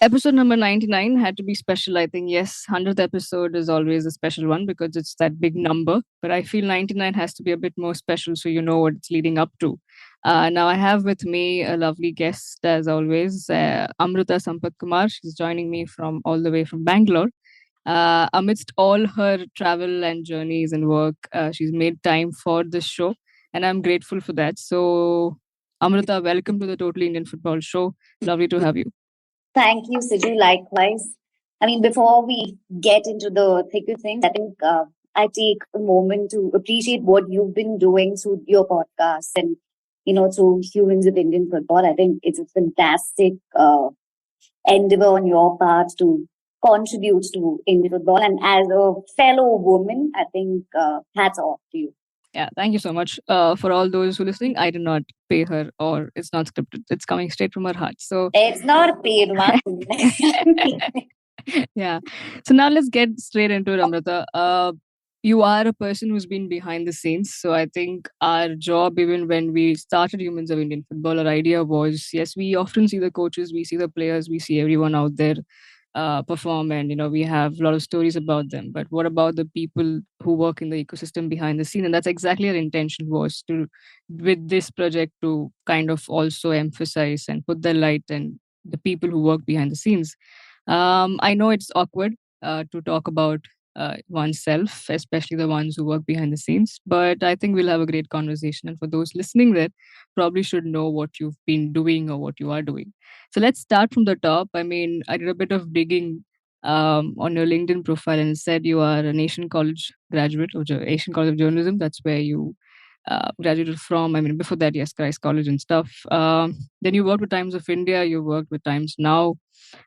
Episode number 99 had to be special, I think. Yes, 100th episode is always a special one because it's that big number. But I feel 99 has to be a bit more special so you know what it's leading up to. Now, I have with me a lovely guest, as always, Amrita Sampathkumar. She's joining me from all the way from Bangalore. Amidst all her travel and journeys and work, she's made time for this show, and I'm grateful for that. So, Amrita, welcome to the Totally Indian Football Show. Lovely to have you. Thank you, Siju. Likewise. I mean, before we get into the thick of things, I think I take a moment to appreciate what you've been doing through your podcast and, through Humans of Indian Football. I think it's a fantastic endeavor on your part to contribute to Indian football. And as a fellow woman, I think hats off to you. Yeah, thank you so much. For all those who are listening, I did not pay her or it's not scripted. It's coming straight from her heart. So it's not a paid one. Yeah. So now let's get straight into it, Amrita. You are a person who's been behind the scenes. So I think our job, even when we started Humans of Indian Football, our idea was, yes, we often see the coaches, we see the players, we see everyone out there perform, and we have a lot of stories about them. But what about the people who work in the ecosystem behind the scene? And that's exactly our intention was to, with this project, to kind of also emphasize and put the light and the people who work behind the scenes. I know it's awkward to talk about oneself, especially the ones who work behind the scenes, but I think we'll have a great conversation. And for those listening there, probably should know what you've been doing or what you are doing. So let's start from the top. I mean, I did a bit of digging on your LinkedIn profile and it said you are an Asian College graduate of Asian College of Journalism. That's where you graduated from. I mean, before that, yes, Christ College and stuff. Then you worked with Times of India, you worked with Times Now.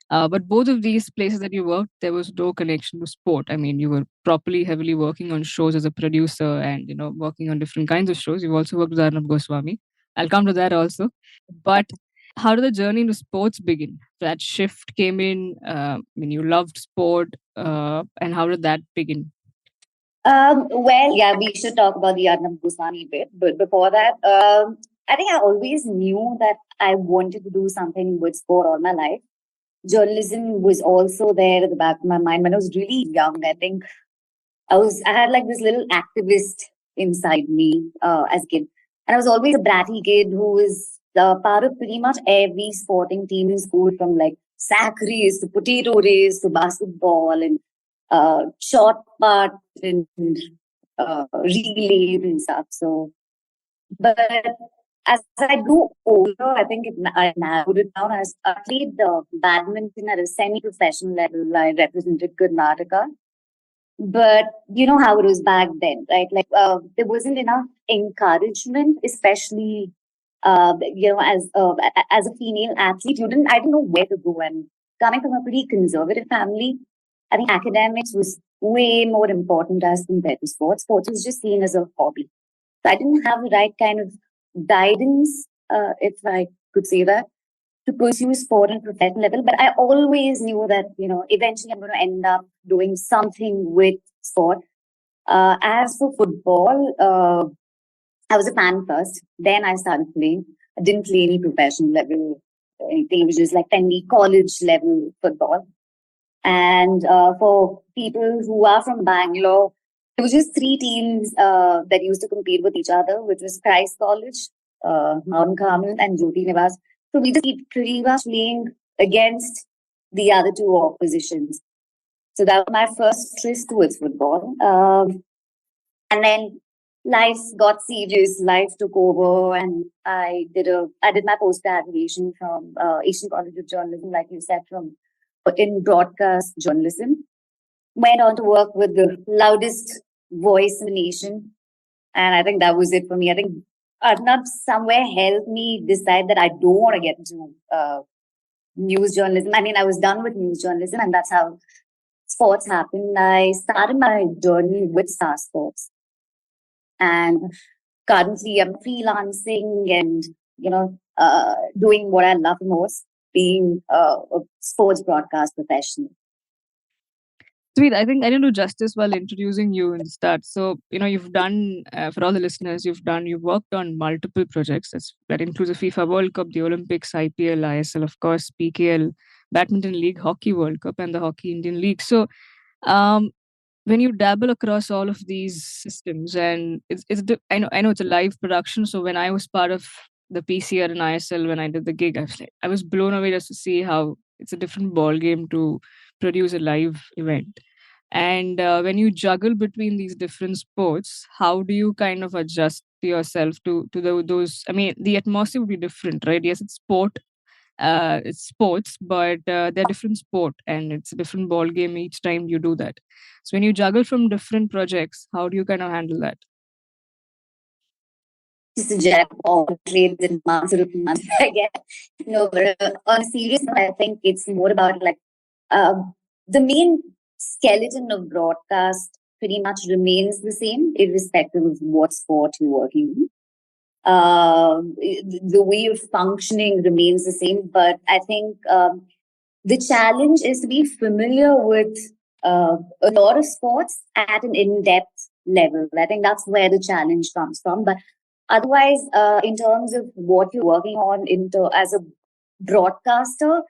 But both of these places that you worked, there was no connection to sport. I mean, you were properly heavily working on shows as a producer and, working on different kinds of shows. You've also worked with Arnab Goswami. I'll come to that also. But how did the journey into sports begin? That shift came in. I mean, you loved sport. And how did that begin? Well, yeah, we should talk about the Arnab Goswami bit. But before that, I think I always knew that I wanted to do something with sport all my life. Journalism was also there at the back of my mind when I was really young. I think I had like this little activist inside me as a kid. And I was always a bratty kid who was part of pretty much every sporting team in school, from like sack race to potato race to basketball and short put and relay and stuff. So, but as I grew older, I think I narrowed it down. I played badminton at a semi-professional level. I represented Karnataka. But you know how it was back then, right? Like there wasn't enough encouragement, especially as a female athlete. I didn't know where to go. And coming from a pretty conservative family, I think academics was way more important as compared to sports. Sports was just seen as a hobby. So I didn't have the right kind of guidance, if I could say that, to pursue sport on a professional level. But I always knew that, eventually I'm going to end up doing something with sport. As for football, I was a fan first. Then I started playing. I didn't play any professional level anything. It was just like only college level football. And for people who are from Bangalore, it was just three teams that used to compete with each other, which was Christ College, Mount Carmel, and Jyoti Nivas. So we just keep pretty much playing against the other two oppositions. So that was my first tryst with football. And then life got serious. Life took over, and I did my post graduation from Asian College of Journalism, like you said, in broadcast journalism. Went on to work with the loudest voice in the nation, and I think that was it for me. I think Arnab somewhere helped me decide that I don't want to get into news journalism. I mean, I was done with news journalism, and that's how sports happened. I started my journey with Star Sports, and currently I'm freelancing and doing what I love most, being a sports broadcast professional. Sweet. I think I didn't do justice while introducing you in the start. So, you've done, for all the listeners, you've worked on multiple projects. That includes the FIFA World Cup, the Olympics, IPL, ISL, of course, PKL, Badminton League, Hockey World Cup, and the Hockey Indian League. So, um, when you dabble across all of these systems, and I know it's a live production. So when I was part of the PCR and ISL, when I did the gig, I was blown away just to see how it's a different ball game to produce a live event. And when you juggle between these different sports, how do you kind of adjust yourself to those? I mean, the atmosphere would be different, right? Yes, it's sports, but they're different sport, and it's a different ball game each time you do that. So when you juggle from different projects, how do you kind of handle that? Just a jack of all trades and master of none, I guess. No, but on a serious note, I think it's more about like uh, the main skeleton of broadcast pretty much remains the same, irrespective of what sport you're working in. The way of functioning remains the same, but I think the challenge is to be familiar with a lot of sports at an in-depth level. I think that's where the challenge comes from. But otherwise, in terms of what you're working on as a broadcaster,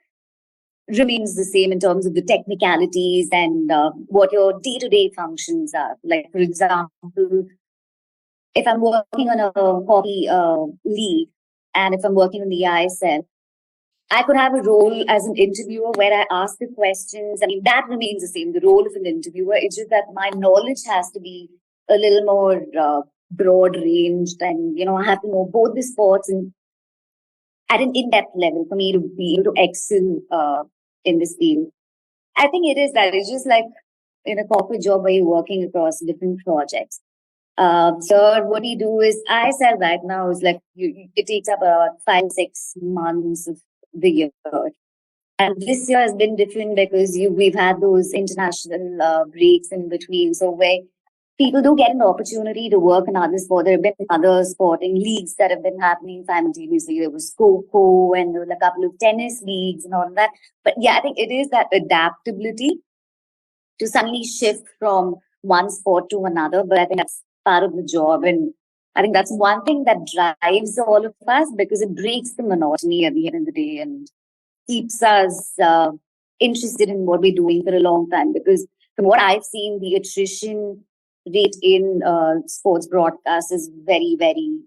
remains the same in terms of the technicalities and what your day-to-day functions are. Like, for example, if I'm working on a hockey league and if I'm working on the ISL, I could have a role as an interviewer where I ask the questions. I mean, that remains the same, the role of an interviewer. It's just that my knowledge has to be a little more broad ranged, and, I have to know both the sports and at an in-depth level for me to be able to excel in this field. I think it is that. It's just like in a corporate job where you're working across different projects. So what we do is ISL right now is like it takes up about 5 6 months of the year. And this year has been different because we've had those international breaks in between. So where people do get an opportunity to work in other sports. There have been other sporting leagues that have been happening simultaneously. There was Coco and there were a couple of tennis leagues and all of that. But yeah, I think it is that adaptability to suddenly shift from one sport to another. But I think that's part of the job. And I think that's one thing that drives all of us because it breaks the monotony at the end of the day and keeps us interested in what we're doing for a long time. Because from what I've seen, the attrition rate in sports broadcast is very, very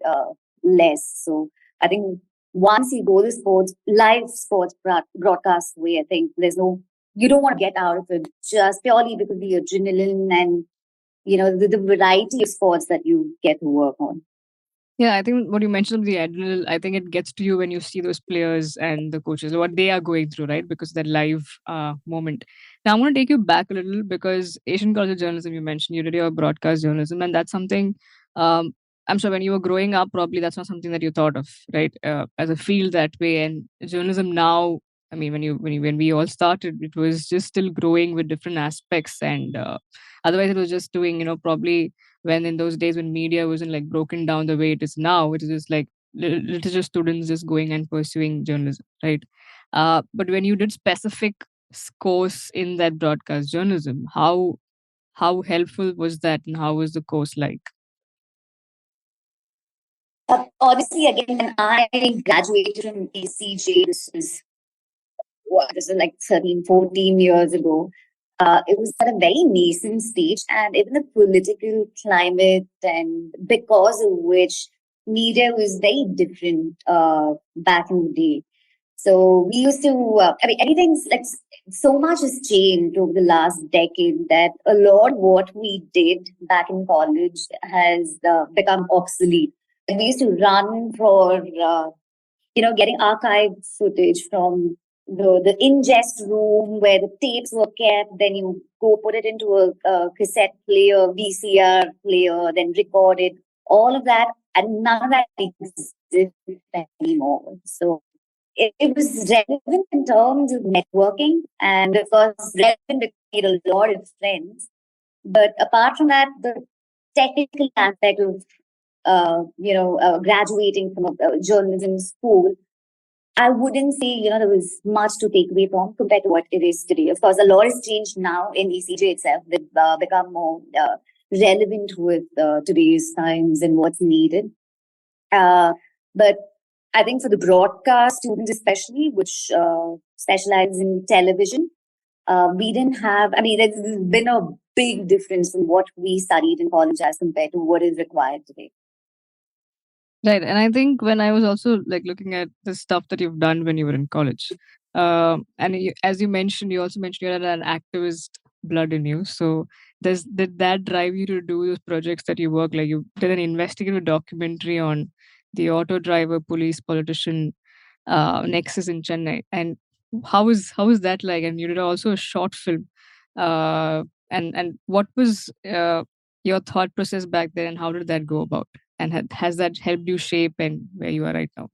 less. So I think once you go the live sports broadcast way, I think you don't want to get out of it just purely because of the adrenaline and, the variety of sports that you get to work on. Yeah, I think what you mentioned of the adrenaline, I think it gets to you when you see those players and the coaches, what they are going through, right? Because that live moment. Now, I want to take you back a little because Asian College of Journalism, you mentioned you did your broadcast journalism, and that's something um, I'm sure when you were growing up, probably that's not something that you thought of, right? As a field that way. And journalism now, I mean, when we all started, it was just still growing with different aspects, and otherwise, it was just doing, probably when in those days when media wasn't like broken down the way it is now, it is just like literature students just going and pursuing journalism, right? But when you did specific course in that broadcast journalism, how helpful was that, and how was the course like? Honestly, again, when I graduated from ACJ, this is like 13, 14 years ago. It was at a very nascent stage, and even the political climate, and because of which media was very different back in the day. So we used to, I mean, everything's like so much has changed over the last decade that a lot of what we did back in college has become obsolete. And we used to run for getting archived footage from the ingest room where the tapes were kept. Then you go put it into a cassette player, VCR player, then record it. All of that, and none of that exists anymore. So it was relevant in terms of networking, and of course, relevant because we made a lot of friends. But apart from that, the technical aspect of graduating from a journalism school, I wouldn't say, there was much to take away from compared to what it is today. Of course, a lot has changed now in ECJ itself. They've become more relevant with today's times and what's needed. Uh, but I think for the broadcast students, especially, which specialize in television, we didn't have, I mean, there's been a big difference from what we studied in college as compared to what is required today. Right. And I think when I was also like looking at the stuff that you've done when you were in college, as you mentioned, you also mentioned you had an activist blood in you. So did that drive you to do those projects that you work? Like you did an investigative documentary on the auto driver, police, politician nexus in Chennai. And how is that like? And you did also a short film. And what was your thought process back then, and how did that go about? And has that helped you shape and where you are right now?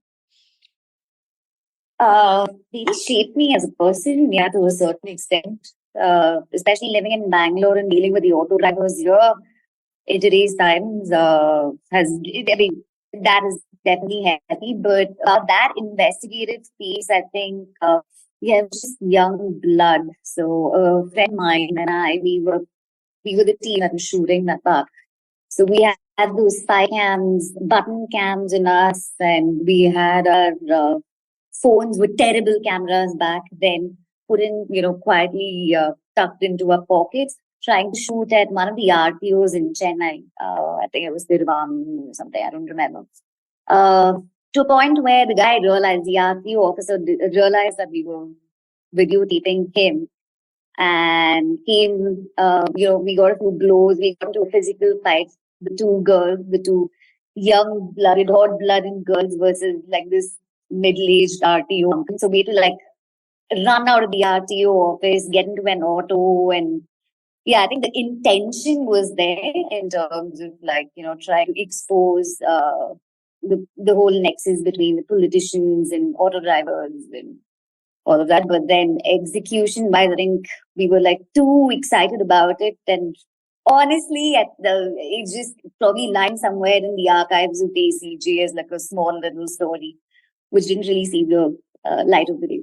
Really shaped me as a person, yeah, to a certain extent. Especially living in Bangalore and dealing with the auto drivers here in today's times has, I mean, that is definitely heavy. But that investigative piece, I think, we have just young blood. So a friend of mine and I, we were the team that was shooting that part. So we had those spy cams, button cams in us, and we had our phones with terrible cameras back then, put in, quietly tucked into our pockets, trying to shoot at one of the RTOs in Chennai. I think it was Tiruvam or something, I don't remember. Uh, to a point where the guy realized, the RTO officer realized that we were videotaping him and came, we got a few blows, we got into a physical fight, the two girls, the two young blooded, hot blooded girls versus like this middle-aged RTO uncle. So we had to like run out of the RTO office, get into an auto, and yeah, I think the intention was there in terms of like, trying to expose the whole nexus between the politicians and auto drivers and all of that. But then execution wise, I think we were like too excited about it. And honestly, it's just probably lying somewhere in the archives of ACJ as like a small little story, which didn't really see the light of the day.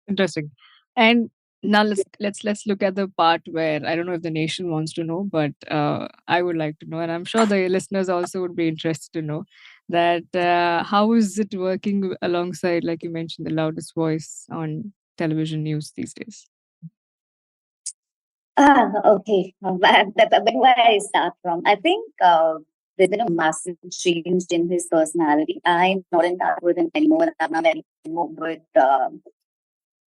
Interesting. And now let's look at the part where I don't know if the nation wants to know, but I would like to know, and I'm sure the listeners also would be interested to know that how is it working alongside, like you mentioned, the loudest voice on television news these days? Okay. But where I start from, I think there's been a massive change in his personality. I'm not in touch with him anymore. I'm not anymore. But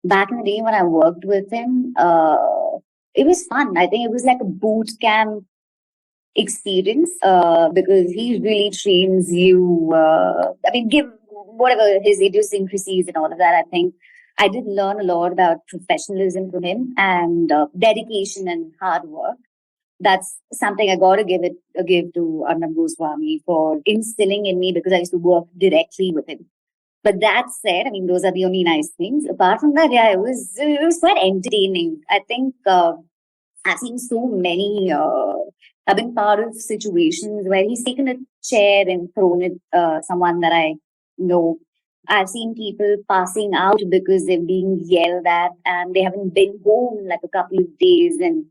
back in the day when I worked with him, it was fun. I think it was like a boot camp experience because he really trains you. I mean, give whatever his idiosyncrasies and all of that. I think I did learn a lot about professionalism from him and dedication and hard work. That's something I got to give to Arnab Goswami for instilling in me because I used to work directly with him. But that said, I mean, those are the only nice things. Apart from that, yeah, it was quite entertaining. I think I've seen so many. I've been part of situations where he's taken a chair and thrown it someone that I know. I've seen people passing out because they're being yelled at and they haven't been home like a couple of days and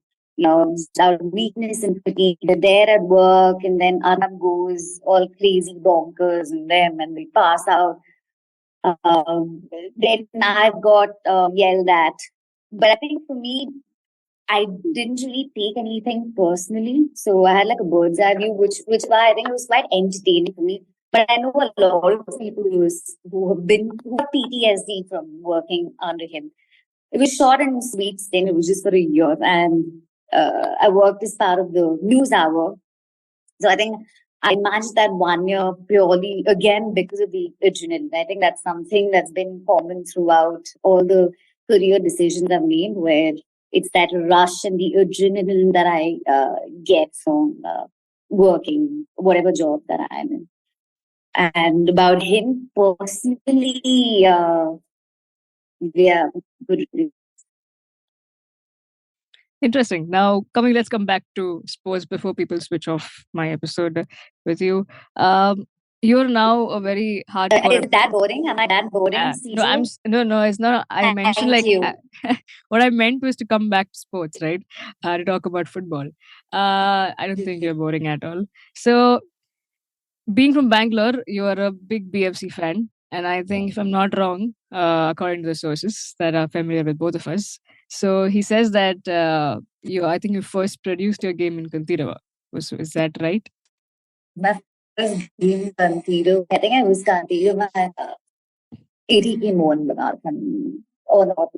out of weakness and fatigue. They're there at work and then Arnab goes all crazy bonkers on them and they pass out. Then I've got yelled at. But I think for me, I didn't really take anything personally. So I had like a bird's eye view, which why I think it was quite entertaining for me. But I know a lot of people who have PTSD from working under him. It was short and sweet stint. It was just for a year, and I worked as part of the news hour. So I think I managed that 1 year purely again because of the adrenaline. I think that's something that's been common throughout all the career decisions I've made, where it's that rush and the adrenaline that I get from working whatever job that I'm in. And about him personally, yeah, good. Interesting. Now, let's come back to sports before people switch off my episode with you. Um, you're now a very hardcore. Is that boring? Am I that boring, No, Siju? no, it's not. I mentioned Thank like you. what I meant was to come back to sports, right? To talk about football. I don't think you're boring at all. So Being from Bangalore, you are a big BFC fan. And I think, if I'm not wrong, according to the sources that are familiar with both of us, so he says that I think you first produced your game in Kantirava. Is that right? My first game Kantiru. I think I was Kantiru my 80 Mohan Bagarthan or not.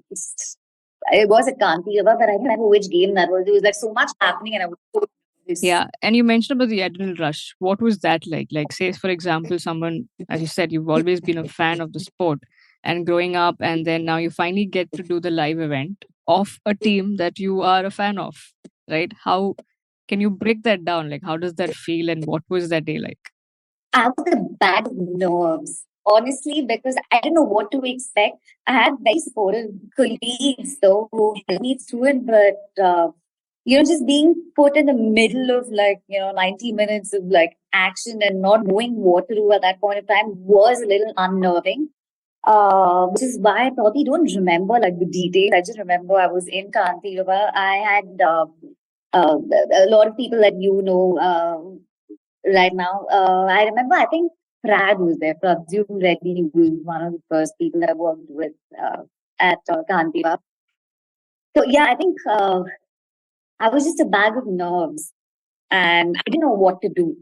It was at Kantiru, but I don't remember which game that was. There was like so much happening, and I was so nervous. Yeah. And you mentioned about the adrenaline rush. What was that like? Like, say, for example, someone, as you said, you've always been a fan of the sport and growing up, and then now you finally get to do the live event of a team that you are a fan of, right? How can you break that down? Like, how does that feel, and what was that day like? I was a bad nerves, honestly, because I didn't know what to expect. I had very supportive colleagues, though, who helped me through it, but just being put in the middle of 90 minutes of like action and not knowing what to do at that point of time was a little unnerving. Which is why I probably don't remember like the details. I just remember I was in Kantirava. I had a lot of people that right now. I remember, I think Prad was there. Pradyum Reddy was one of the first people that I worked with at Kantiva. So, yeah, I think I was just a bag of nerves and I didn't know what to do.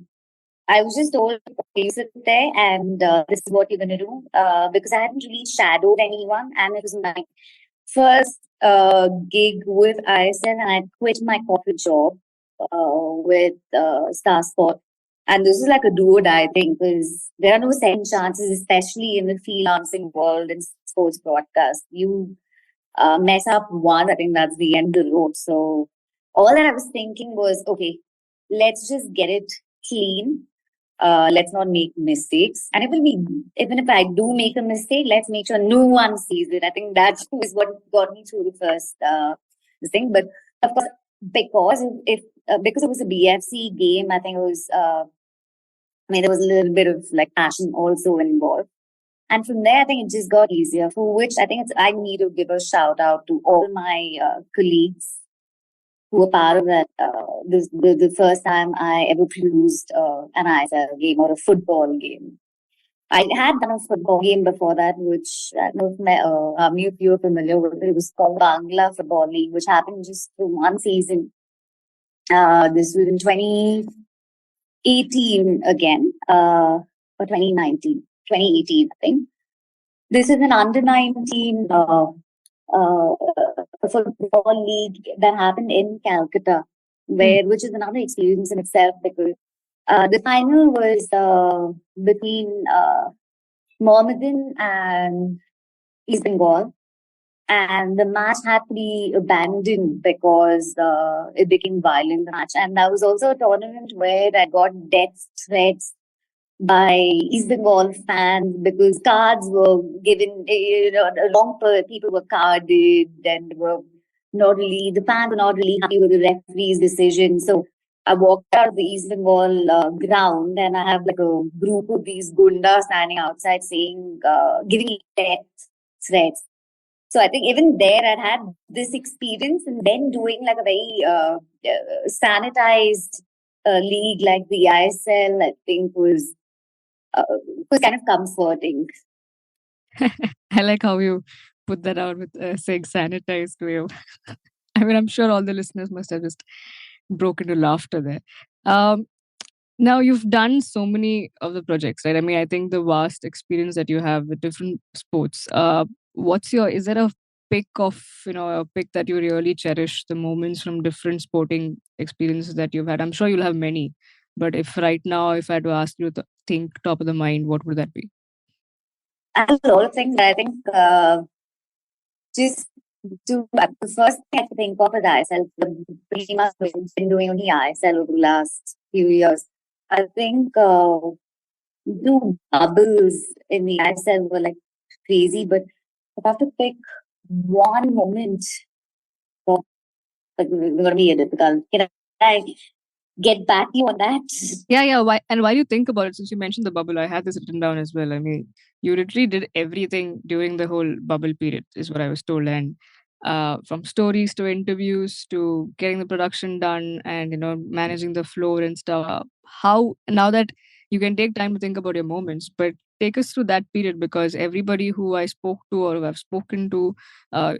I was just told, okay, sit there and this is what you're going to do because I hadn't really shadowed anyone and it was my first gig with ISL and I quit my corporate job with Star Sport. And this is like a do or die thing because there are no second chances, especially in the freelancing world and sports broadcast. You mess up one, I think that's the end of the road. So all that I was thinking was, okay, let's just get it clean. Let's not make mistakes. And it will be, even if I do make a mistake, let's make sure no one sees it. I think that is what got me through the first thing. But of course, because it was a BFC game, I think it was, there was a little bit of like passion also involved. And from there, I think it just got easier, for which I need to give a shout out to all my colleagues who were part of that. The first time I ever produced an ISL game or a football game. I had done a football game before that, which I don't know if you're familiar with it. It was called Bangla Football League, which happened just for one season. This was in 2018 again, or 2019, 2018, I think. This is an under 19 uh, football league that happened in Calcutta, which is another experience in itself because the final was between Mohammedan and East Bengal, and the match had to be abandoned because it became violent match. And that was also a tournament where I got death threats by East Bengal fans because cards were given, people were carded and were not really, the fans were not really happy with the referee's decision. So I walked out of the East Bengal ground and I have like a group of these gundas standing outside saying, giving me death threats. So I think even there I had this experience and then doing like a very sanitized league like the ISL, I think was kind of comforting. I like how you put that out with saying sanitized way of. I mean, I'm sure all the listeners must have just broken into laughter there. Um, Now you've done so many of the projects, right? I mean, I think the vast experience that you have with different sports. Is there a pick that you really cherish, the moments from different sporting experiences that you've had? I'm sure you'll have many, but if right now, if I had to ask you to think top of the mind, what would that be? I have a lot of things that I think just the first thing I think of is ISL. Pretty much been doing only ISL over the last few years. I think two bubbles in the ISL were like crazy, but if I have to pick one moment, oh, like, it's gonna be difficult. Can I get back to you on that? Yeah. Why do you think about it? Since you mentioned the bubble, I had this written down as well. I mean, you literally did everything during the whole bubble period, is what I was told, and from stories to interviews to getting the production done, and managing the floor and stuff. How now that You can take time to think about your moments, but take us through that period, because everybody who I spoke to or who I've spoken to,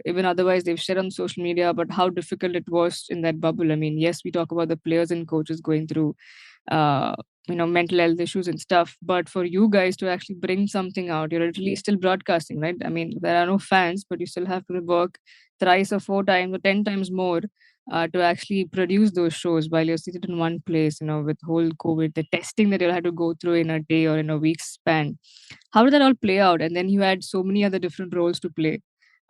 even otherwise, they've shared on social media about how difficult it was in that bubble. I mean, yes, we talk about the players and coaches going through uh, mental health issues and stuff, but for you guys to actually bring something out, you're at least still broadcasting, right? I mean, there are no fans, but you still have to work thrice or four times or 10 times more to actually produce those shows while you're seated in one place, with whole COVID, the testing that you'll have to go through in a day or in a week's span. How did that all play out? And then you had so many other different roles to play.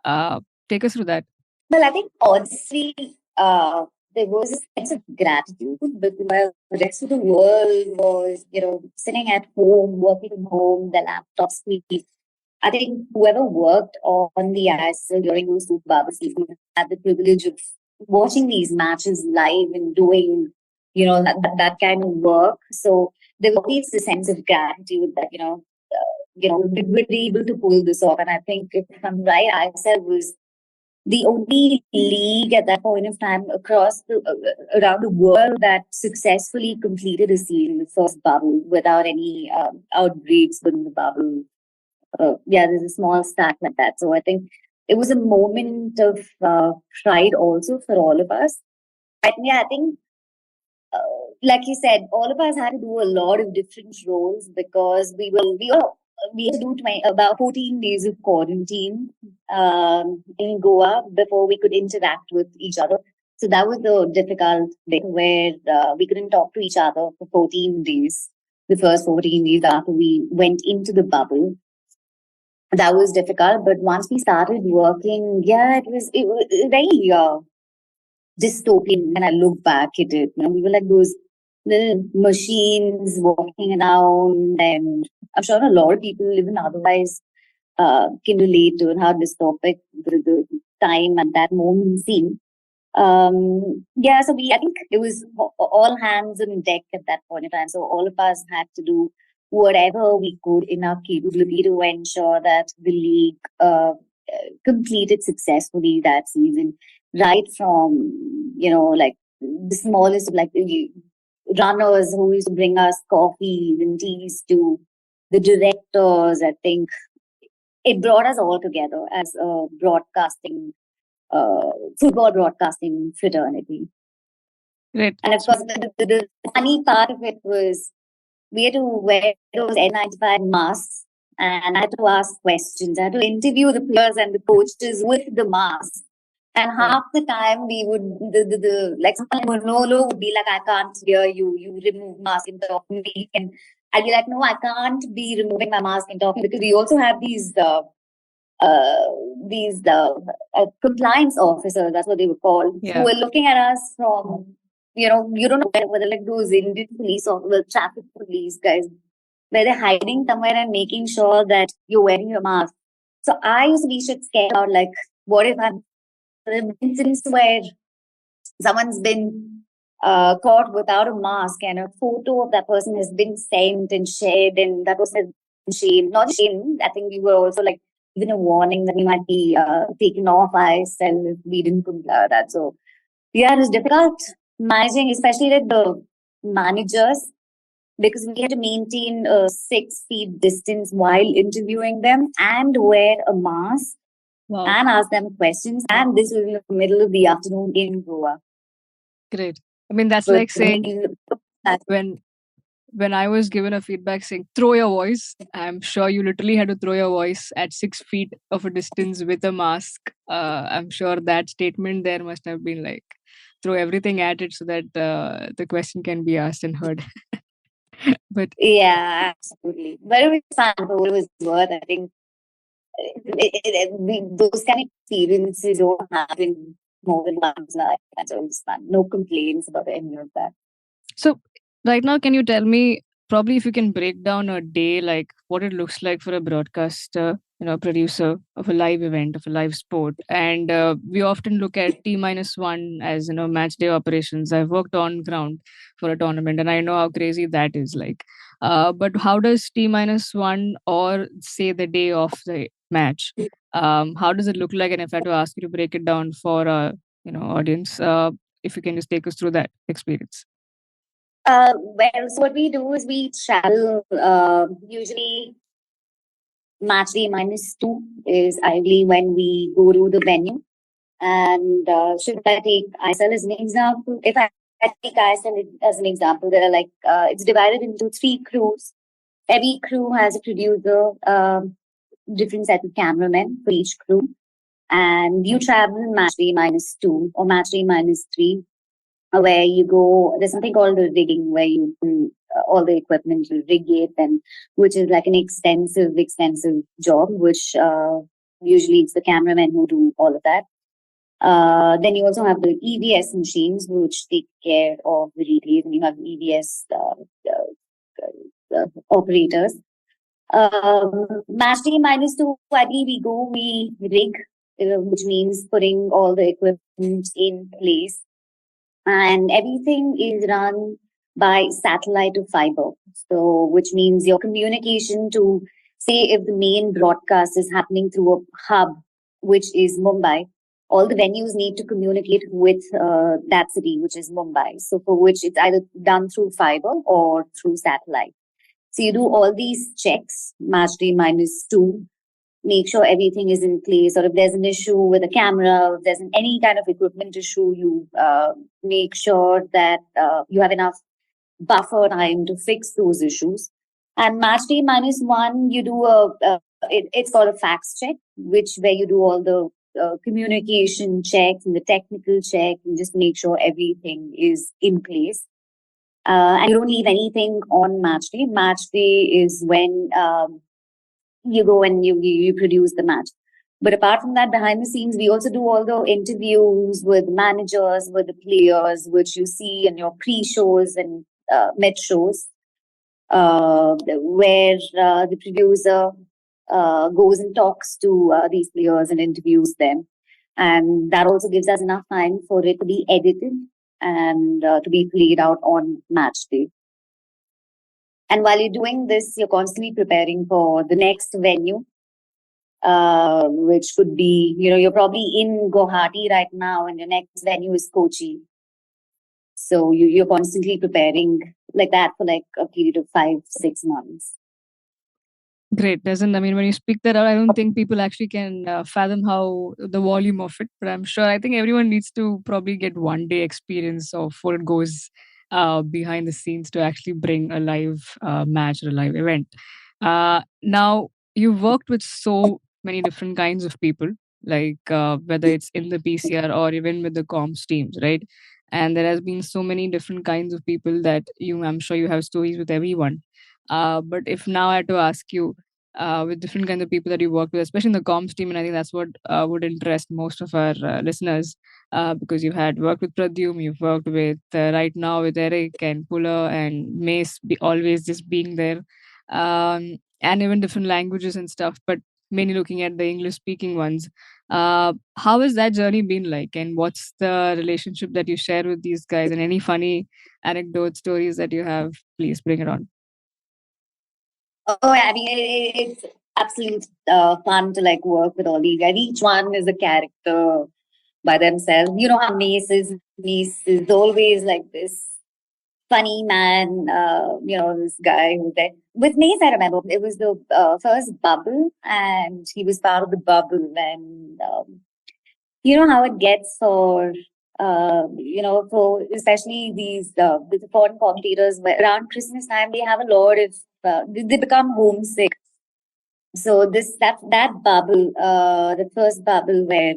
uh, Take us through that. Well, I think honestly, there was a sense of gratitude because the rest of the world was, sitting at home, working from home, the laptop screen. I think whoever worked on the ISL during those two Baba seasons had the privilege of watching these matches live and doing, that kind of work. So there was always a sense of gratitude that, we were able to pull this off. And I think if I'm right, ISL was the only league at that point of time across around the world that successfully completed a season, the first bubble, without any outbreaks within the bubble. Yeah, there's a small stat like that. So I think it was a moment of pride also for all of us. And yeah, I think like you said, all of us had to do a lot of different roles because we had to do about 14 days of quarantine in Goa before we could interact with each other. So that was the difficult bit where we couldn't talk to each other for 14 days. The first 14 days after we went into the bubble, that was difficult. But once we started working, yeah, it was very dystopian when I look back at it. We were like those little machines walking around, and I'm sure a lot of people even otherwise can relate to how dystopic the time at that moment seemed. Yeah, so I think it was all hands on deck at that point in time. So all of us had to do whatever we could in our capability to ensure that the league completed successfully that season, right from, like the smallest of like the runners who used to bring us coffees and teas to the directors. I think it brought us all together as a uh, football broadcasting fraternity. Great. And of course, the funny part of it was we had to wear those N95 masks, and I had to ask questions. I had to interview the players and the coaches with the mask. And half the time we would the like Manolo would be like, I can't hear you. You remove mask and talk to me. And I'd be like, no, I can't be removing my mask and talking because we also have uh, these compliance officers, that's what they were called, who were looking at us from, you don't know whether like those Indian police or the traffic police guys, where they're hiding somewhere and making sure that you're wearing your mask. So I used to be shit scared about like, what if I'm incidents where someone's been caught without a mask and a photo of that person has been sent and shared, and that was a shame. Not shame. I think we were also like even a warning that we might be taken off ISL if we didn't comply with that. So yeah, it was difficult managing, especially with the managers, because we had to maintain a 6 feet distance while interviewing them and wear a mask. Wow. And ask them questions. And this was in the middle of the afternoon in Goa. Great. I mean, that's like saying when I was given a feedback saying throw your voice, I'm sure you literally had to throw your voice at 6 feet of a distance with a mask. I'm sure that statement there must have been like throw everything at it so that the question can be asked and heard. But yeah, absolutely. But it was fun. It was worth. I think those kind of experiences don't happen more than once in life. That's always fun. No complaints about any of that. So right now, can you tell me probably if you can break down a day, like what it looks like for a broadcaster, producer of a live event, of a live sport? And we often look at T-1 as, match day operations. I've worked on ground for a tournament and I know how crazy that is like. But how does T-1 or say the day of the match, how does it look like? And if I had to ask you to break it down for, audience, if you can just take us through that experience. Well, so what we do is we travel. Usually, match day -2 is ideally when we go to the venue. And should I take ISL as an example? If I take ISL as an example, there are like it's divided into three crews. Every crew has a producer, different set of cameramen for each crew, and you travel match day -2 or match day -3, where you go. There's something called the rigging, where you pull all the equipment, you rig it, and which is like an extensive job, which usually it's the cameramen who do all of that. Then you also have the EVS machines, which take care of the relays, and you have EVS operators. Match day -2, finally we rig, which means putting all the equipment in place, and everything is run by satellite to fiber. So, which means your communication to, say, if the main broadcast is happening through a hub, which is Mumbai, all the venues need to communicate with that city, which is Mumbai. So, for which it's either done through fiber or through satellite. So, you do all these checks, match day -2, make sure everything is in place, or if there's an issue with a camera, if there's any kind of equipment issue, you make sure that you have enough buffer time to fix those issues. And match day -1, you do it's called a fax check, which where you do all the communication checks and the technical check and just make sure everything is in place. And you don't leave anything on match day. Match day is when you go and you produce the match. But apart from that, behind the scenes, we also do all the interviews with managers, with the players, which you see in your pre-shows and mid shows, where the producer goes and talks to these players and interviews them. And that also gives us enough time for it to be edited and to be played out on match day. And while you're doing this, you're constantly preparing for the next venue, which could be, you're probably in Guwahati right now, and your next venue is Kochi. So you're constantly preparing like that for like a period of 5-6 months. Great. I mean, when you speak that out, I don't think people actually can fathom how the volume of it. But I'm sure, I think everyone needs to probably get one day experience of what it goes behind the scenes to actually bring a live match or a live event. Now, you've worked with so many different kinds of people, like whether it's in the PCR or even with the comms teams, right? And there has been so many different kinds of people that I'm sure you have stories with everyone. But if now I had to ask you, with different kinds of people that you work with, especially in the comms team, and I think that's what would interest most of our listeners, because you've had worked with Pradyum, you've worked with right now with Eric and Pula and Mace, always just being there, and even different languages and stuff, but mainly looking at the English speaking ones. How has that journey been like, and what's the relationship that you share with these guys, and any funny anecdote stories that you have? Please bring it on. Oh, yeah, I mean, it's absolute fun to like work with all these guys. Each one is a character by themselves. You know how Mace is. Mace is always like this funny man. This guy who's there. With Mace, I remember it was the first bubble, and he was part of the bubble. And you know how it gets for for especially these the foreign commentators. Where around Christmas time, they have a lot of they become homesick. So that bubble, the first bubble where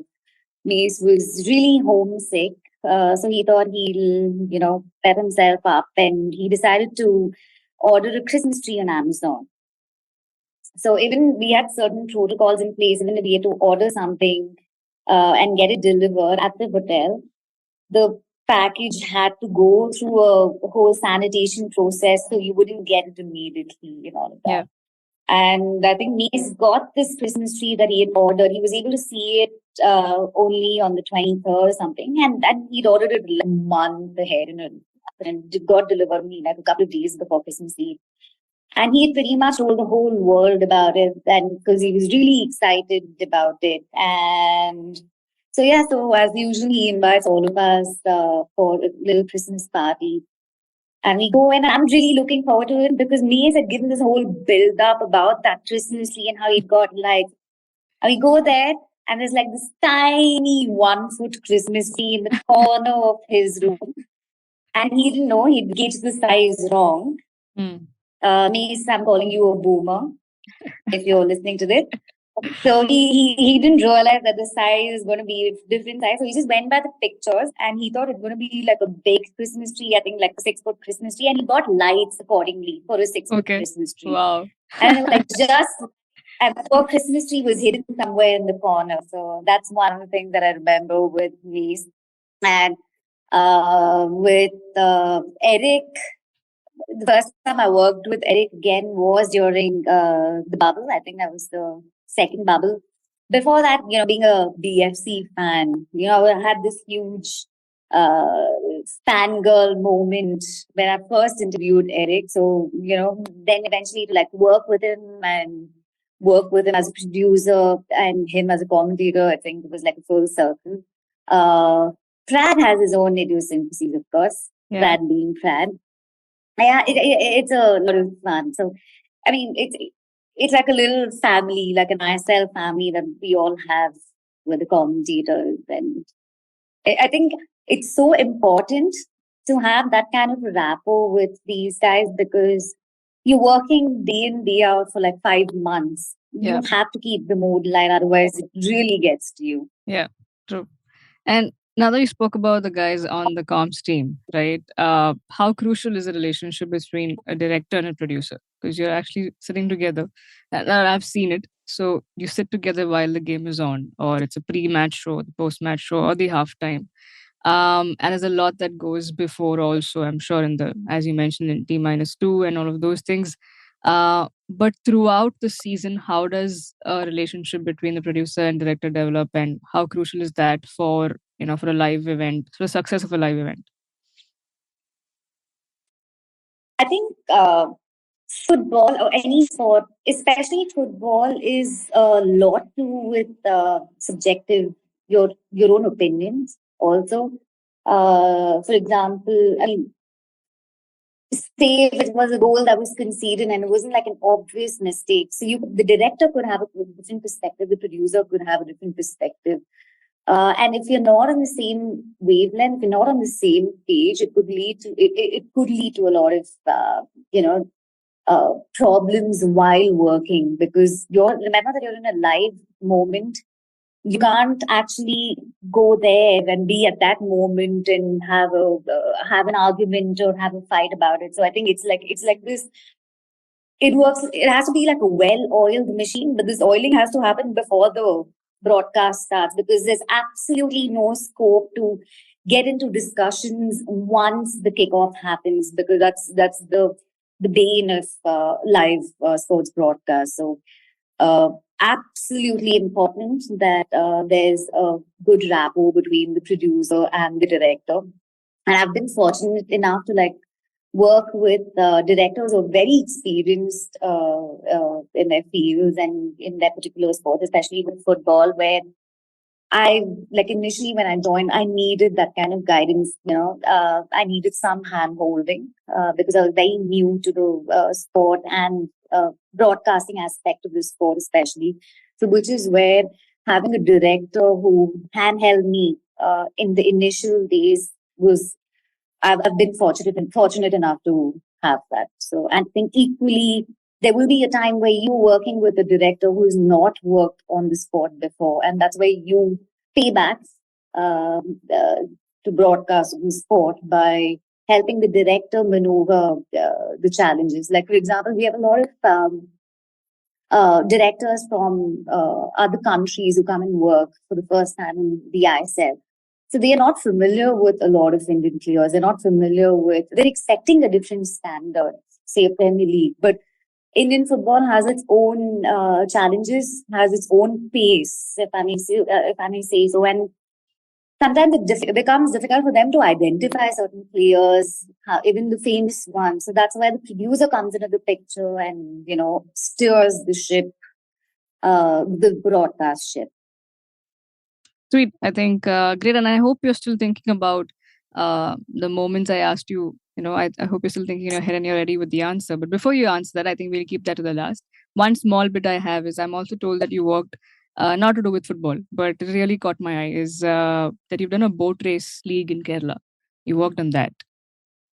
Mace was really homesick. So he thought he'll, pep himself up, and he decided to order a Christmas tree on Amazon. So even we had certain protocols in place, even if we had to order something and get it delivered at the hotel, the package had to go through a whole sanitation process, so you wouldn't get it immediately and all of that. Yeah. And I think Mace got this Christmas tree that he had ordered. He was able to see it only on the 23rd or something. And he'd ordered it like a month ahead and it got delivered like a couple of days before Christmas Eve. And he had pretty much told the whole world about it, and because he was really excited about it. And so, yeah, so as usual, he invites all of us for a little Christmas party. And we go in, and I'm really looking forward to it because Maze had given this whole build up about that Christmas tree and how it got like, and we go there, and there's like this tiny 1 foot Christmas tree in the corner of his room. And he didn't know, he'd gauged the size wrong. Mm. Mace, I'm calling you a boomer if you're listening to this. So he didn't realize that the size is going to be a different size. So he just went by the pictures and he thought it's going to be like a big Christmas tree, I think like a 6 foot Christmas tree. And he got lights accordingly for a 6 foot Okay. Christmas tree. Wow. And it was like and the poor Christmas tree was hidden somewhere in the corner. So that's one of the things that I remember with me. And with Eric, the first time I worked with Eric again was during the bubble. I think that was the second bubble. Before that, being a BFC fan, I had this huge uh, fangirl moment when I first interviewed Eric. So, then eventually to like work with him and work with him as a producer and him as a commentator, I think it was like a full circle. Prad has his own idiosyncrasies, of course. Yeah. Prad being Prad. Yeah, it's a lot of fun. So, I mean, it's like a little family, like an ISL family that we all have with the commentators, and I think it's so important to have that kind of rapport with these guys because you're working day in day out for like 5 months. You Yeah. have to keep the mood light, otherwise it really gets to you. Yeah, true. And now that you spoke about the guys on the comms team, right? How crucial is the relationship between a director and a producer? Because you're actually sitting together. And I've seen it. So you sit together while the game is on, or it's a pre-match show, the post-match show, or the halftime. And there's a lot that goes before also, I'm sure, in the, as you mentioned, in T-2 and all of those things. But throughout the season, how does a relationship between the producer and director develop, and how crucial is that for for a live event, for the success of a live event? I think football or any sport, especially football, is a lot to do with subjective, your own opinions. Also, for example, I mean, say if it was a goal that was conceded and it wasn't like an obvious mistake, so the director could have a different perspective, the producer could have a different perspective. And if you're not on the same wavelength, if you're not on the same page, it could lead to a lot of problems while working because remember that you're in a live moment. You can't actually go there and be at that moment and have an argument or have a fight about it. So I think it's like this. It works. It has to be like a well-oiled machine, but this oiling has to happen before the broadcast starts because there's absolutely no scope to get into discussions once the kickoff happens because that's the bane of live sports broadcast. So absolutely important that there's a good rapport between the producer and the director. And I've been fortunate enough to like work with directors who are very experienced in their fields and in their particular sport, especially with football, where I like initially when I joined, I needed that kind of guidance. I needed some hand holding because I was very new to the sport and broadcasting aspect of the sport, especially. So, which is where having a director who handheld me in the initial days was I've been fortunate enough to have that. So I think equally there will be a time where you're working with a director who's not worked on the sport before, and that's where you pay back to broadcast the sport by helping the director maneuver the challenges. Like for example, we have a lot of directors from other countries who come and work for the first time in the ISL. So they are not familiar with a lot of Indian players. They're not familiar with, they're expecting a different standard, say a Premier League. But Indian football has its own challenges, has its own pace, if I may say so. And sometimes it becomes difficult for them to identify certain players, even the famous ones. So that's why the producer comes into the picture and, steers the ship, the broadcast ship. Sweet. I think great. And I hope you're still thinking about The moments I asked you, I hope you're still thinking in your head and you're ready with the answer. But before you answer that, I think we'll keep that to the last. One small bit I have is I'm also told that you worked, not to do with football, but it really caught my eye, is that you've done a boat race league in Kerala. You worked on that.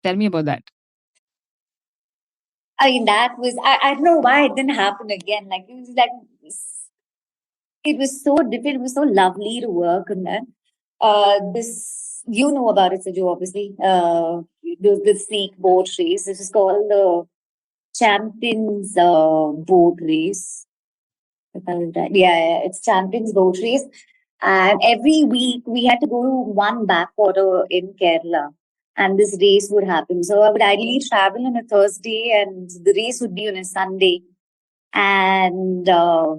Tell me about that. I mean, that was, I don't know why it didn't happen again. Like, it was like, it was so different. It was so lovely to work on that. You know about it, Siju, obviously. This Sikh boat race. This is called the Champions Boat Race. If I was right. Yeah, yeah, it's Champions Boat Race. And every week we had to go to one backwater in Kerala. And this race would happen. So I would ideally travel on a Thursday and the race would be on a Sunday. And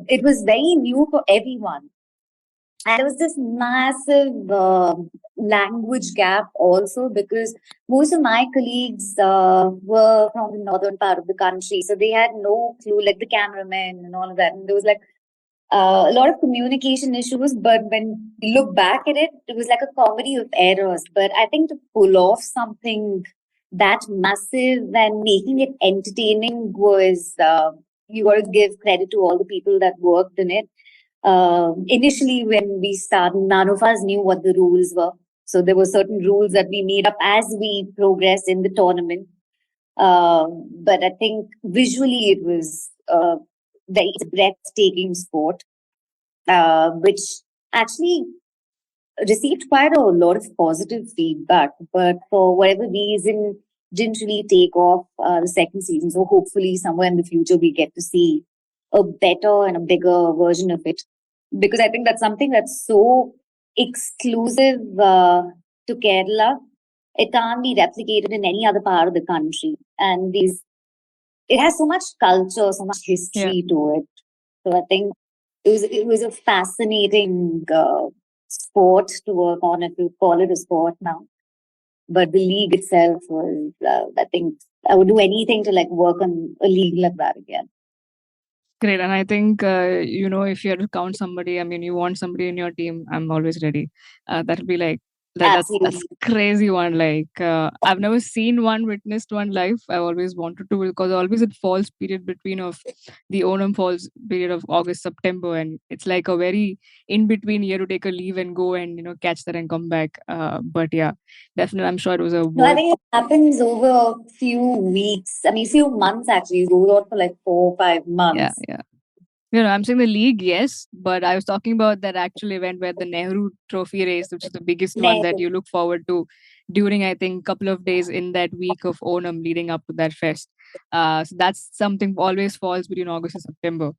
it was very new for everyone. And there was this massive language gap also because most of my colleagues were from the northern part of the country. So they had no clue, like the cameramen and all of that. And there was like a lot of communication issues. But when you look back at it, it was like a comedy of errors. But I think to pull off something that massive and making it entertaining was, you got to give credit to all the people that worked in it. Initially, when we started, none of us knew what the rules were. So there were certain rules that we made up as we progressed in the tournament. But I think visually it was very breathtaking sport, which actually received quite a lot of positive feedback. But for whatever reason, didn't really take off the second season. So hopefully, somewhere in the future, we get to see a better and a bigger version of it, because I think that's something that's so exclusive to Kerala. It can't be replicated in any other part of the country. And it has so much culture, so much Yeah. history to it. So I think it was a fascinating sport to work on, if you call it a sport now. But the league itself was, I think, I would do anything to like work on a league like that again. Great. And I think, if you had to count somebody, I mean, you want somebody in your team, I'm always ready. That'll be like, that's Absolutely. crazy one. Like, I've never seen one, witnessed one live. I always wanted to, because always it falls period between of the Onam falls period of August, September. And it's like a very in between year to take a leave and go and, catch that and come back. But yeah, definitely, I'm sure it was a No, I worth. think it happens over a few weeks. I mean, few months actually. It goes on for like 4 or 5 Yeah, months. yeah. I'm saying the league, yes, but I was talking about that actual event where the Nehru Trophy race, which is the biggest one that No, you look forward to during, I think, couple of days in that week of Onam leading up to that fest. So that's something always falls between August and September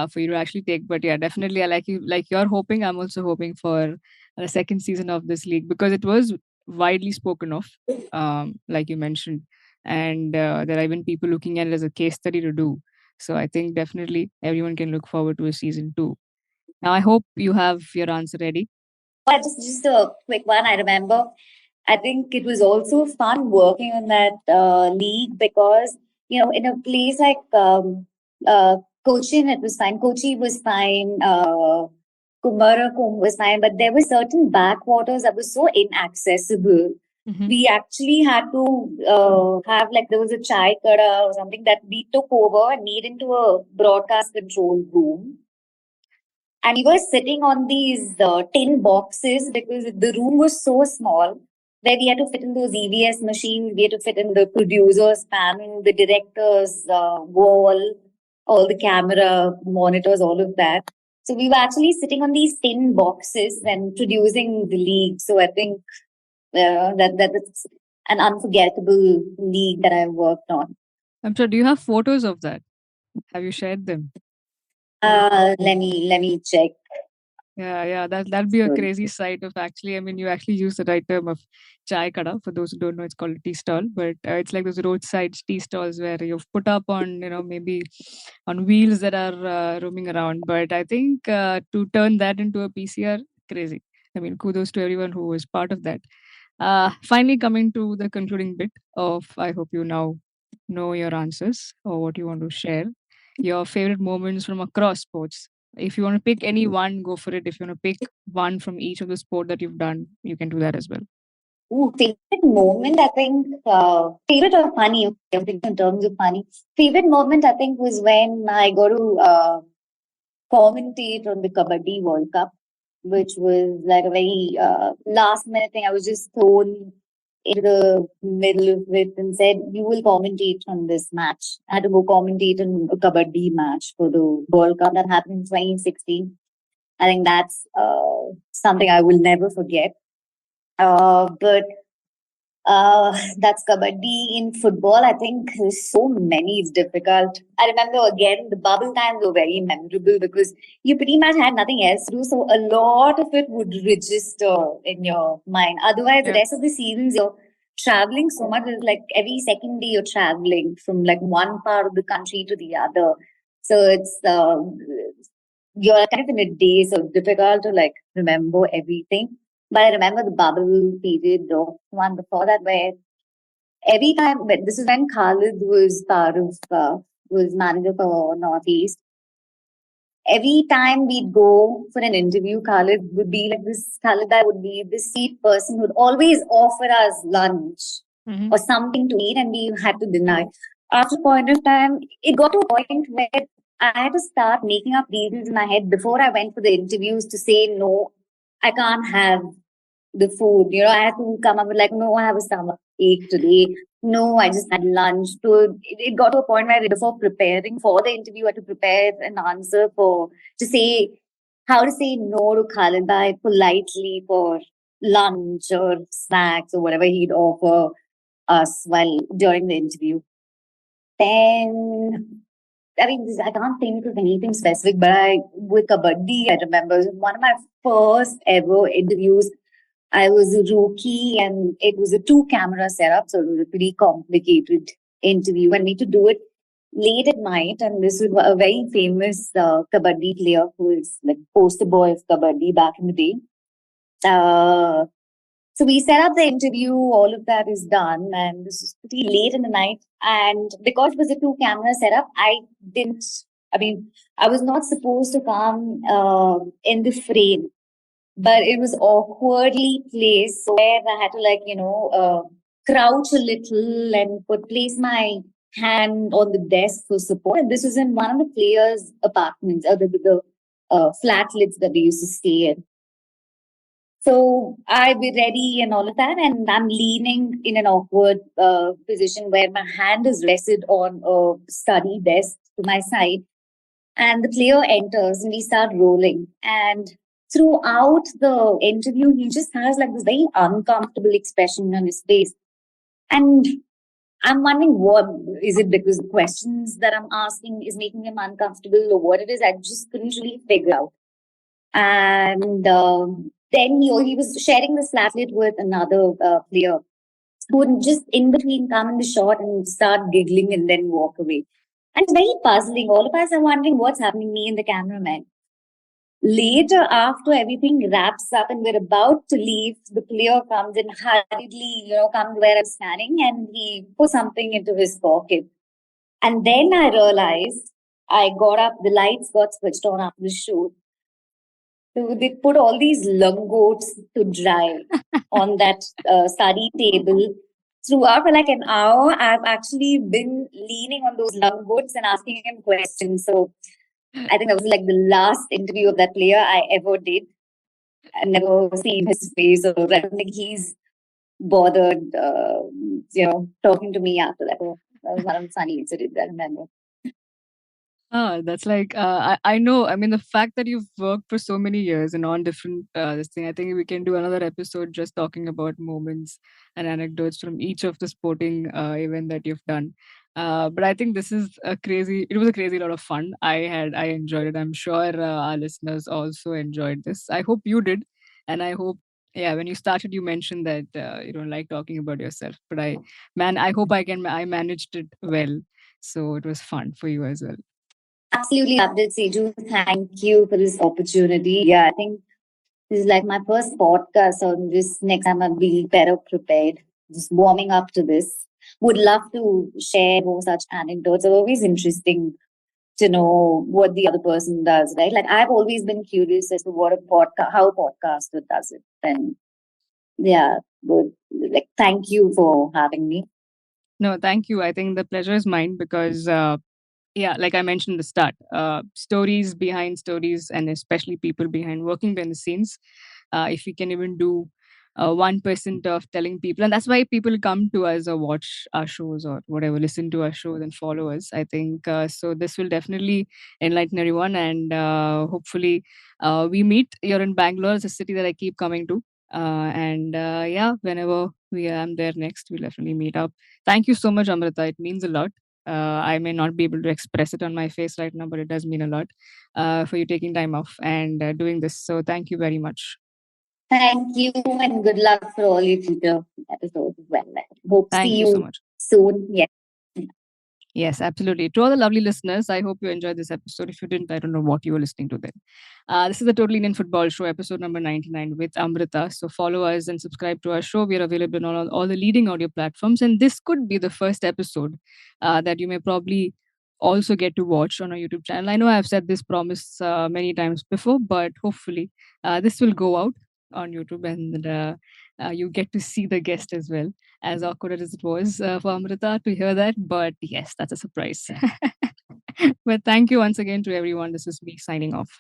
for you to actually take. But yeah, definitely, I like you're hoping. I'm also hoping for the second season of this league because it was widely spoken of, like you mentioned, and there are even people looking at it as a case study to do. So I think definitely everyone can look forward to a season two. Now I hope you have your answer ready. just a quick one. I remember. I think it was also fun working on that league because in a place like uh, Cochin, it was fine. Kochi was fine. Kumarakom was fine, but there were certain backwaters that were so inaccessible. Hmm. We actually had to have, like, there was a chai kada or something that we took over and made into a broadcast control room, and we were sitting on these tin boxes because the room was so small where we had to fit in those EVS machines, we had to fit in the producer's panel, the director's wall, all the camera monitors, all of that. So we were actually sitting on these tin boxes and producing the league. So I think that's an unforgettable league that I worked on. I'm sure. Do you have photos of that? Have you shared them? Let me check. Yeah, yeah, that'd be a crazy sight of actually. I mean, you actually use the right term of chai kada. For those who don't know, it's called a tea stall, but it's like those roadside tea stalls where you've put up on, maybe on wheels that are roaming around. But I think to turn that into a PCR, crazy. I mean, kudos to everyone who was part of that. Finally, coming to the concluding bit of, I hope you now know your answers or what you want to share, your favorite moments from across sports. If you want to pick any one, go for it. If you want to pick one from each of the sport that you've done, you can do that as well. Favorite moment, I think, favorite or funny, okay, I'm thinking in terms of funny. Favorite moment, I think, was when I got to commentate on the Kabaddi World Cup, which was like a very last minute thing. I was just thrown into the middle of it and said, "You will commentate on this match." I had to go commentate on a Kabaddi match for the World Cup that happened in 2016. I think that's something I will never forget. But that's kabaddi. In football, I think there's so many, it's difficult. I remember again, the bubble times were very memorable because you pretty much had nothing else to do. So a lot of it would register in your mind. Otherwise, the Yeah. rest of the seasons, you're traveling so much. It's like every second day you're traveling from like one part of the country to the other. So it's, you're kind of in a day, so it's difficult to like remember everything. But I remember the bubble period, the one before that, where every time, but this is when Khalid was part of, was manager for Northeast. Every time we'd go for an interview, Khalid would be like this, Khalid guy would be this sweet person who would always offer us lunch Hmm. or something to eat, and we had to deny. After a point of time, it got to a point where I had to start making up reasons in my head before I went for the interviews to say, no, I can't have the food. You know, I had to come up with like, no, I have a stomach ache today. No, I just had lunch. So it got to a point where before preparing for the interview, I had to prepare an answer for to say how to say no to Khalid Bhai politely for lunch or snacks or whatever he'd offer us while during the interview. Then I mean, I can't think of anything specific, but with Kabaddi, I remember one of my first ever interviews. I was a rookie and it was a two camera setup, so it was a pretty complicated interview. And we had to do it late at night. And this is a very famous Kabaddi player who is like poster boy of Kabaddi back in the day. Uh, so we set up the interview, all of that is done, and this is pretty late in the night. And because it was a two camera setup, didn't, I mean, I was not supposed to come in the frame, but it was awkwardly placed so where I had to like, crouch a little and put place my hand on the desk for support. And this was in one of the players' apartments, the flatlets that they used to stay in. So I be ready and all of that, and I'm leaning in an awkward position where my hand is rested on a study desk to my side, and the player enters, and we start rolling. And throughout the interview, he just has like this very uncomfortable expression on his face, and I'm wondering what is it because the questions that I'm asking is making him uncomfortable or what it is. I just couldn't really figure out. And then he was sharing the flatlet with another player who would just in between come in the shot and start giggling and then walk away. And it's very puzzling. All of us are wondering what's happening, me and the cameraman. Later, after everything wraps up and we're about to leave, the player comes in hurriedly, comes where I'm standing and he puts something into his pocket. And then I realized I got up, the lights got switched on after the shoot. So they put all these langos to dry on that study table. Throughout for like an hour, I've actually been leaning on those langos and asking him questions. So I think that was like the last interview of that player I ever did. I never seen his face, or I don't think he's bothered, talking to me after that. So that was one of the funny incidents I remember. That's like I know. I mean, the fact that you've worked for so many years and on different this thing. I think we can do another episode just talking about moments and anecdotes from each of the sporting event that you've done. But I think this is a crazy. It was a crazy lot of fun. I enjoyed it. I'm sure our listeners also enjoyed this. I hope you did, and I hope. Yeah, when you started, you mentioned that you don't like talking about yourself, but I hope I managed it well. So it was fun for you as well. Absolutely loved it, Siju. Thank you for this opportunity. Yeah, I think this is like my first podcast, so this next time I'll be better prepared. Just warming up to this. Would love to share more such anecdotes. It's always interesting to know what the other person does, right? Like I've always been curious as to what a podcast, how a podcaster does it. And yeah, good. like, thank you for having me. No, thank you. I think the pleasure is mine because yeah, like I mentioned at the start, stories behind stories, and especially people behind working behind the scenes. If we can even do 1% of telling people, and that's why people come to us or watch our shows or whatever, listen to our shows and follow us. I think so. This will definitely enlighten everyone, and hopefully, we meet. You're in Bangalore, it's a city that I keep coming to. And yeah, whenever we am there next, we'll definitely meet up. Thank you so much, Amrita. It means a lot. I may not be able to express it on my face right now, but it does mean a lot for you taking time off and doing this. So thank you very much. Thank you and good luck for all your future episodes as well. Hope to see Thank you so you much. soon. Yes. Yes, absolutely. To all the lovely listeners, I hope you enjoyed this episode. If you didn't, I don't know what you were listening to then. This is the Total Indian Football Show, episode number 99 with Amrita. So follow us and subscribe to our show. We are available on all the leading audio platforms. And this could be the first episode that you may probably also get to watch on our YouTube channel. I know I've said this promise many times before, but hopefully this will go out on YouTube and you get to see the guest as well, as awkward as it was for Amrita to hear that. But yes, that's a surprise. But thank you once again to everyone. This is me signing off.